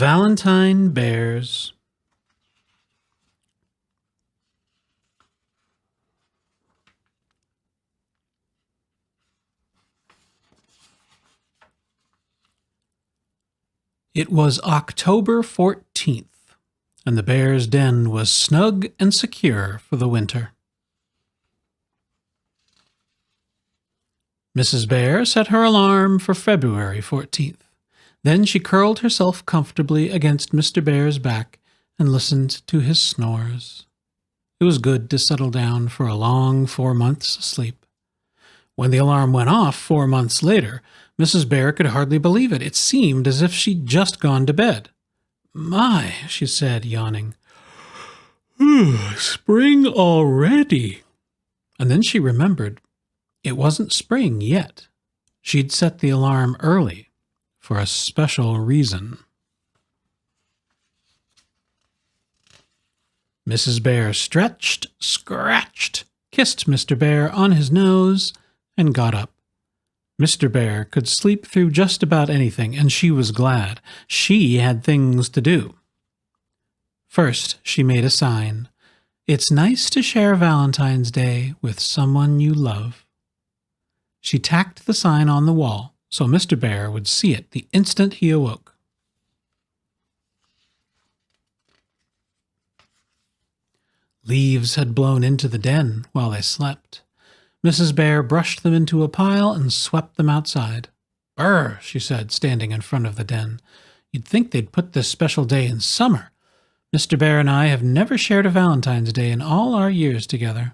Valentine Bears. It was October 14th, and the bear's den was snug and secure for the winter. Mrs. Bear set her alarm for February 14th. Then she curled herself comfortably against Mr. Bear's back and listened to his snores. It was good to settle down for a long 4 months' sleep. When the alarm went off 4 months later, Mrs. Bear could hardly believe it. It seemed as if she'd just gone to bed. "My," she said, yawning. "Spring already." And then she remembered it wasn't spring yet. She'd set the alarm early for a special reason. Mrs. Bear stretched, scratched, kissed Mr. Bear on his nose, and got up. Mr. Bear could sleep through just about anything, and she was glad. She had things to do. First, she made a sign. "It's nice to share Valentine's Day with someone you love." She tacked the sign on the wall so Mr. Bear would see it the instant he awoke. Leaves had blown into the den while they slept. Mrs. Bear brushed them into a pile and swept them outside. "Brr," she said, standing in front of the den. "You'd think they'd put this special day in summer. Mr. Bear and I have never shared a Valentine's Day in all our years together."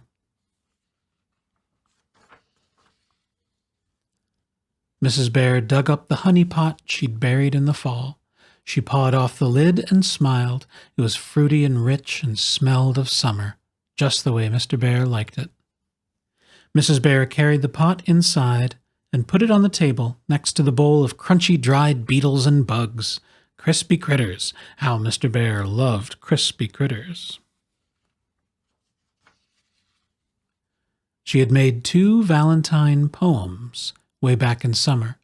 Mrs. Bear dug up the honey pot she'd buried in the fall. She pawed off the lid and smiled. It was fruity and rich and smelled of summer, just the way Mr. Bear liked it. Mrs. Bear carried the pot inside and put it on the table next to the bowl of crunchy dried beetles and bugs. Crispy critters. How Mr. Bear loved crispy critters. She had made 2 Valentine poems way back in summer.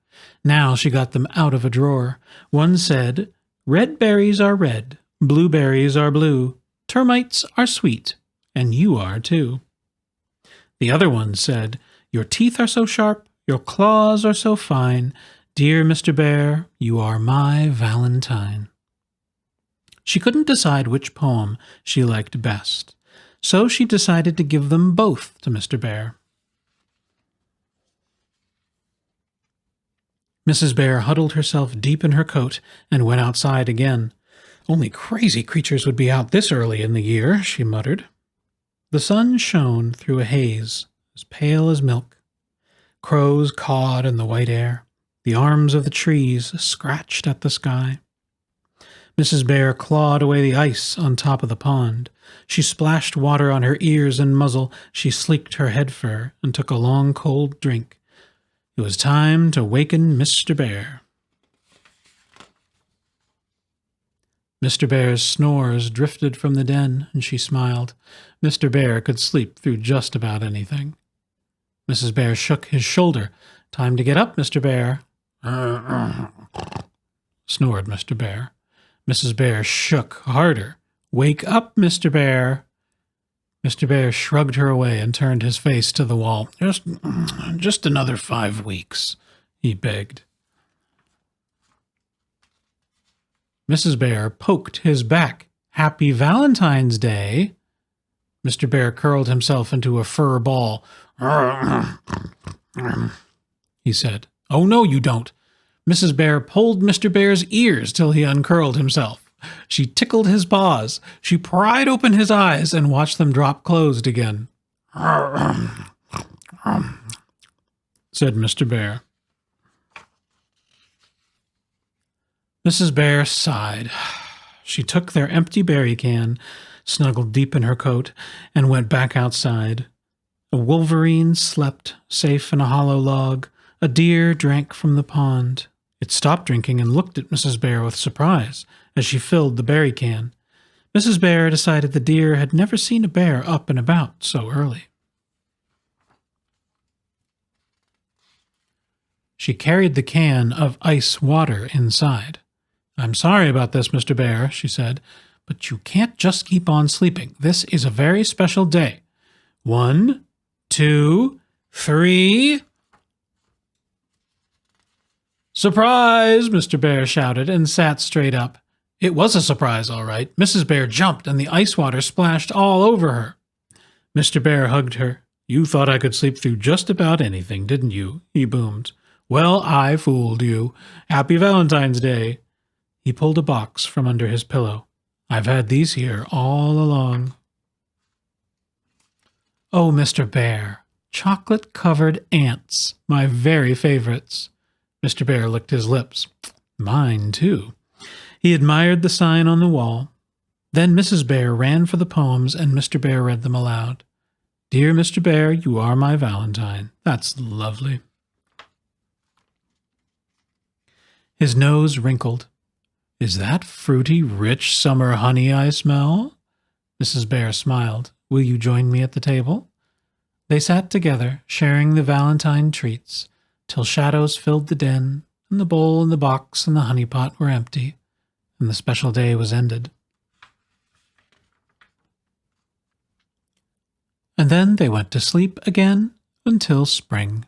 Now she got them out of a drawer. One said, "Red berries are red, blueberries are blue, termites are sweet, and you are too." The other one said, "Your teeth are so sharp, your claws are so fine, dear Mr. Bear, you are my Valentine." She couldn't decide which poem she liked best, so she decided to give them both to Mr. Bear. Mrs. Bear huddled herself deep in her coat and went outside again. "Only crazy creatures would be out this early in the year," she muttered. The sun shone through a haze as pale as milk. Crows cawed in the white air. The arms of the trees scratched at the sky. Mrs. Bear clawed away the ice on top of the pond. She splashed water on her ears and muzzle. She sleeked her head fur and took a long cold drink. It was time to waken Mr. Bear. Mr. Bear's snores drifted from the den, and she smiled. Mr. Bear could sleep through just about anything. Mrs. Bear shook his shoulder. "Time to get up, Mr. Bear." Snored Mr. Bear. Mrs. Bear shook harder. "Wake up, Mr. Bear." Mr. Bear shrugged her away and turned his face to the wall. Just another 5 weeks, he begged. Mrs. Bear poked his back. "Happy Valentine's Day." Mr. Bear curled himself into a fur ball. He said. "Oh, no, you don't." Mrs. Bear pulled Mr. Bear's ears till he uncurled himself. She tickled his paws. She pried open his eyes and watched them drop closed again. Said Mr. Bear. Mrs. Bear sighed. She took their empty berry can, snuggled deep in her coat, and went back outside. A wolverine slept safe in a hollow log. A deer drank from the pond. It stopped drinking and looked at Mrs. Bear with surprise as she filled the berry can. Mrs. Bear decided the deer had never seen a bear up and about so early. She carried the can of ice water inside. I'm sorry about this, Mr. Bear, she said, but you can't just keep on sleeping. This is a very special day. 1, 2, 3. Surprise! Mr. Bear shouted and sat straight up. It was a surprise, all right. Mrs. Bear jumped and the ice water splashed all over her. Mr. Bear hugged her. You thought I could sleep through just about anything, didn't you? He boomed. Well, I fooled you. Happy Valentine's Day. He pulled a box from under his pillow. I've had these here all along. Oh, Mr. Bear, chocolate-covered ants, my very favorites. Mr. Bear licked his lips. Mine, too. He admired the sign on the wall. Then Mrs. Bear ran for the poems, and Mr. Bear read them aloud. Dear Mr. Bear, you are my Valentine. That's lovely. His nose wrinkled. Is that fruity, rich summer honey I smell? Mrs. Bear smiled. Will you join me at the table? They sat together, sharing the Valentine treats, till shadows filled the den, and the bowl and the box and the honey pot were empty, and the special day was ended. And then they went to sleep again until spring.